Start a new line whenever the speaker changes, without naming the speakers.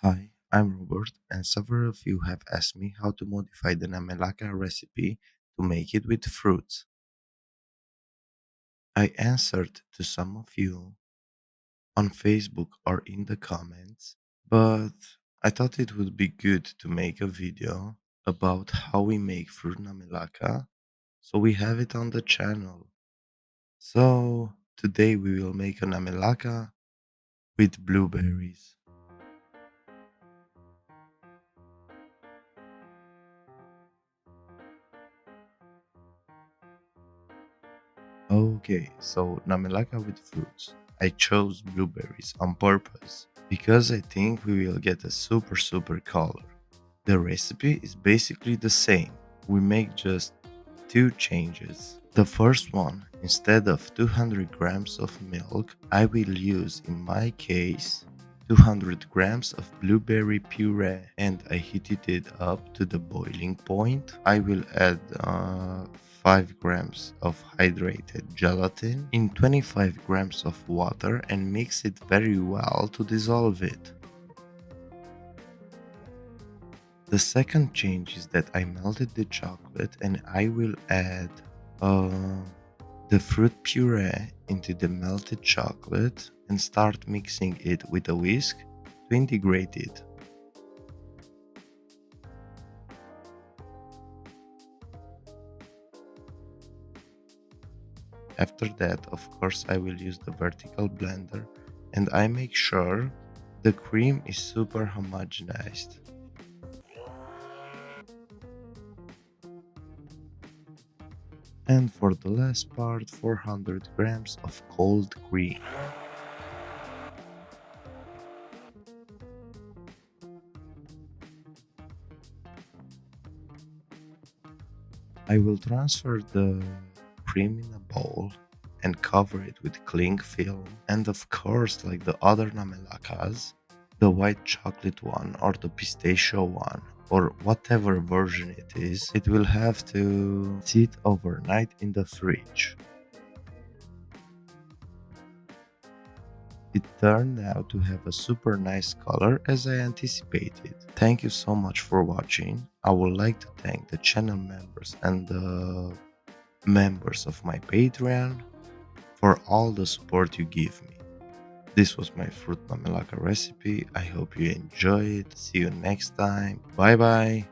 Hi, I'm Robert, and several of you have asked me how to modify the Namelaka recipe to make it with fruits. I answered to some of you on Facebook or in the comments, but I thought it would be good to make a video about how we make fruit Namelaka, so we have it on the channel. So today we will make a Namelaka with blueberries. Okay, so Namelaka with fruits. I chose blueberries on purpose because I think we will get a super color. The recipe is basically the same. We make just two changes. The first one, instead of 200 grams of milk, I will use in my case 200 grams of blueberry puree, and I heated it up to the boiling point. I will add 5 grams of hydrated gelatin in 25 grams of water and mix it very well to dissolve it. The second change is that I melted the chocolate and I will add uh, the fruit puree into the melted chocolate and start mixing it with a whisk to integrate it. After that, of course, I will use the vertical blender and I make sure the cream is super homogenized. And for the last part, 400 grams of cold cream. I will transfer the cream in a bowl and cover it with cling film, and of course, like the other namelakas, the white chocolate one or the pistachio one or whatever version it is, it will have to sit overnight in the fridge. It turned out to have a super nice color as I anticipated. Thank you so much for watching. I would like to thank the channel members and the members of my Patreon for all the support you give me. This was my fruit mamelaka recipe. I hope you enjoy it. See you next time. Bye bye.